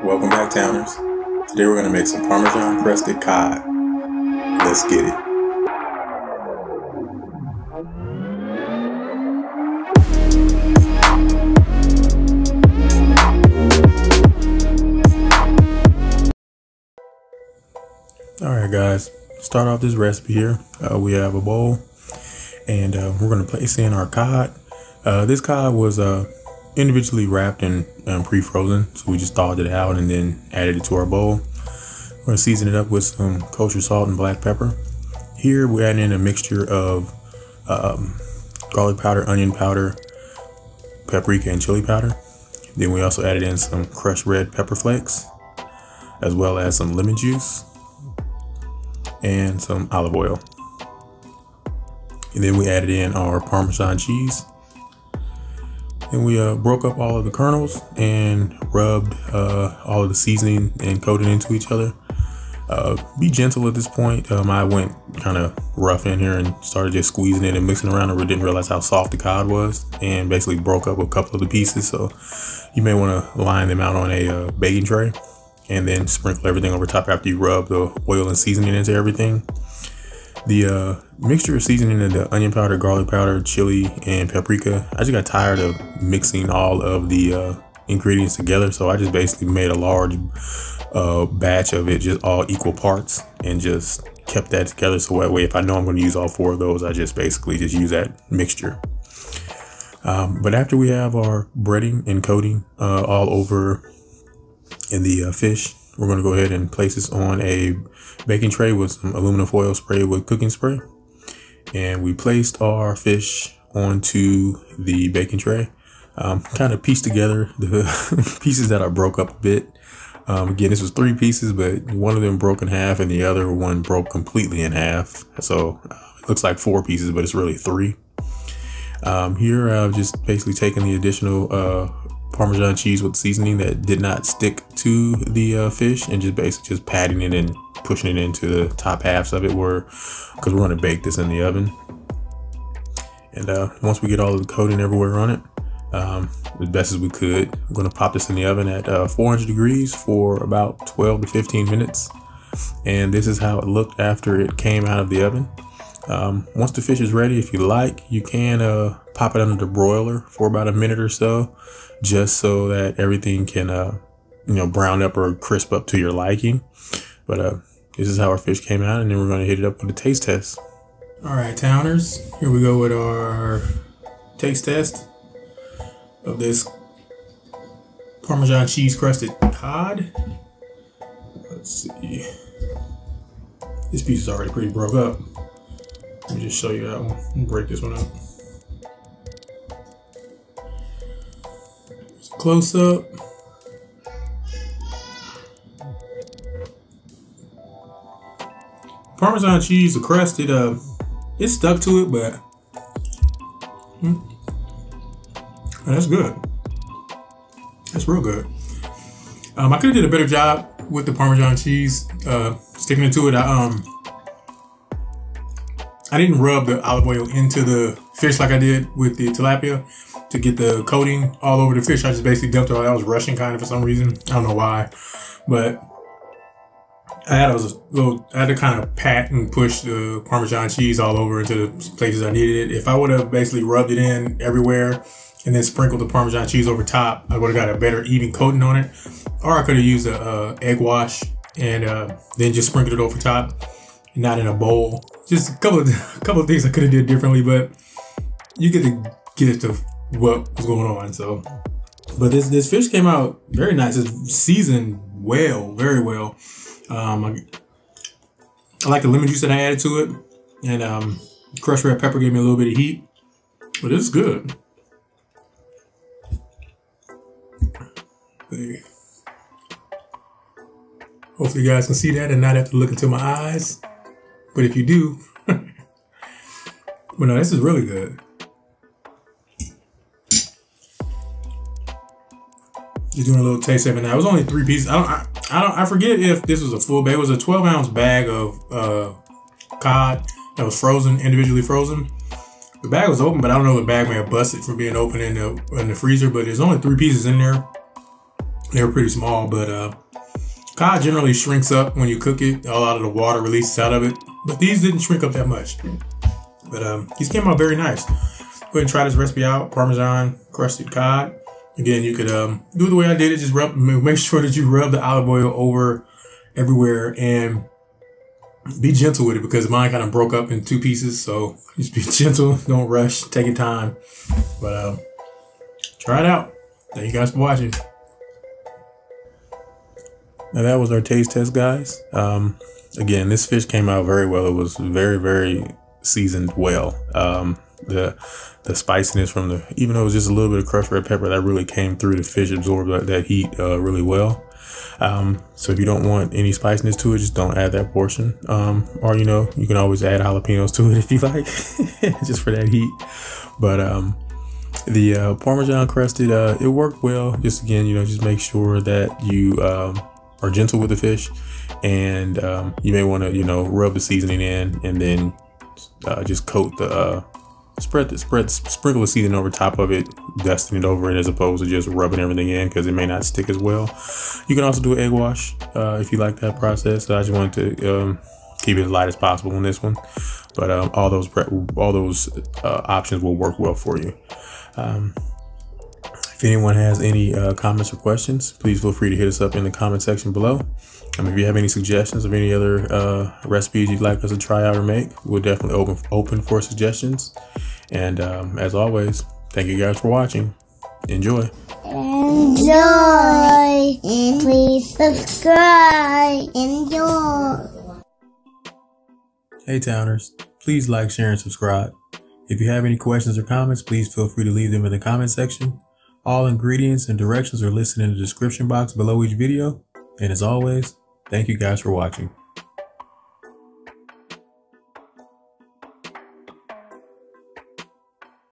Welcome back, Towners. Today we're going to make some Parmesan Crusted Cod. Let's get it. Alright guys, start off this recipe here. We have a bowl and we're going to place in our cod. This cod was individually wrapped and pre-frozen, so we just thawed it out and then added it to our bowl. We're going to season it up with some kosher salt and black pepper. Here we're adding in a mixture of garlic powder, onion powder, paprika, and chili powder. Then we also added in some crushed red pepper flakes, as well as some lemon juice and some olive oil. And then we added in our Parmesan cheese. And we broke up all of the kernels and rubbed all of the seasoning and coated into each other. Be gentle at this point. I went kind of rough in here and started just squeezing it and mixing around, and didn't realize how soft the cod was, and basically broke up a couple of the pieces. So you may want to line them out on a baking tray and then sprinkle everything over top after you rub the oil and seasoning into everything. The mixture of seasoning of the onion powder, garlic powder, chili, and paprika, I just got tired of mixing all of the ingredients together, so I just basically made a large batch of it, just all equal parts, and just kept that together, so that way if I know I'm going to use all 4 of those, I just basically just use that mixture. But after we have our breading and coating all over in the fish, we're going to go ahead and place this on a baking tray with some aluminum foil sprayed with cooking spray. And we placed our fish onto the baking tray. Kind of pieced together the pieces that are broke up a bit. Again, this was 3 pieces, but one of them broke in half and the other one broke completely in half. So it looks like 4 pieces, but it's really 3. Here I've just basically taken the additional Parmesan cheese with seasoning that did not stick to the fish, and just basically just patting it and pushing it into the top halves of it, because we're going to bake this in the oven. And once we get all of the coating everywhere on it, as best as we could, I'm going to pop this in the oven at 400 degrees for about 12 to 15 minutes. And this is how it looked after it came out of the oven. Once the fish is ready, if you like, you can pop it under the broiler for about a minute or so, just so that everything can brown up or crisp up to your liking. But this is how our fish came out, and then we're going to hit it up with a taste test. All right, Towners, here we go with our taste test of this Parmesan cheese crusted cod. Let's see. This piece is already pretty broke up. Let me just show you that one and break this one up. Just close up. Parmesan cheese, the crust, it stuck to it, but that's good. That's real good. I could have did a better job with the Parmesan cheese, sticking it to it. I didn't rub the olive oil into the fish like I did with the tilapia to get the coating all over the fish. I just basically dumped it all. I was rushing kind of for some reason. I don't know why, but I had to kind of pat and push the Parmesan cheese all over into the places I needed it. If I would have basically rubbed it in everywhere and then sprinkled the Parmesan cheese over top, I would have got a better even coating on it. Or I could have used a egg wash and then just sprinkled it over top, and not in a bowl. Just a couple of things I could have did differently, but you get to what was going on. So, but this fish came out very nice. It's seasoned well, very well. I like the lemon juice that I added to it, and crushed red pepper gave me a little bit of heat, but it's good. Hopefully you guys can see that and not have to look into my eyes, but if you do, but no, this is really good. Just doing a little taste of it now. It was only 3 pieces. I forget if this was a full bag. It was a 12-ounce bag of cod that was frozen, individually frozen. The bag was open, but I don't know if the bag may have busted from being open in the freezer. But there's only 3 pieces in there. They were pretty small, but cod generally shrinks up when you cook it. A lot of the water releases out of it, but these didn't shrink up that much. But these came out very nice. Go ahead and try this recipe out, Parmesan Crusted Cod. Again, you could do it the way I did it. Just make sure that you rub the olive oil over everywhere and be gentle with it, because mine kind of broke up in 2 pieces. So just be gentle, don't rush, take your time. But try it out. Thank you guys for watching. Now that was our taste test, guys. Again, this fish came out very well. It was very, very seasoned well. The spiciness from even though it was just a little bit of crushed red pepper, that really came through. The fish absorbed that heat really well. So if you don't want any spiciness to it, just don't add that portion. Or you can always add jalapenos to it if you like, just for that heat. But the Parmesan crusted, it worked well. Just again, just make sure that you are gentle with the fish, and you may want to rub the seasoning in, and then just coat the sprinkle the seasoning over top of it, dusting it over it, as opposed to just rubbing everything in, because it may not stick as well. You can also do an egg wash if you like that process. I just wanted to keep it as light as possible on this one, but all those options will work well for you. If anyone has any comments or questions, please feel free to hit us up in the comment section below. If you have any suggestions of any other recipes you'd like us to try out or make, we're definitely open for suggestions. And as always, thank you guys for watching. Enjoy. Enjoy. And please subscribe. Enjoy. Hey Towners, please like, share, and subscribe. If you have any questions or comments, please feel free to leave them in the comment section. All ingredients and directions are listed in the description box below each video. And as always, thank you guys for watching.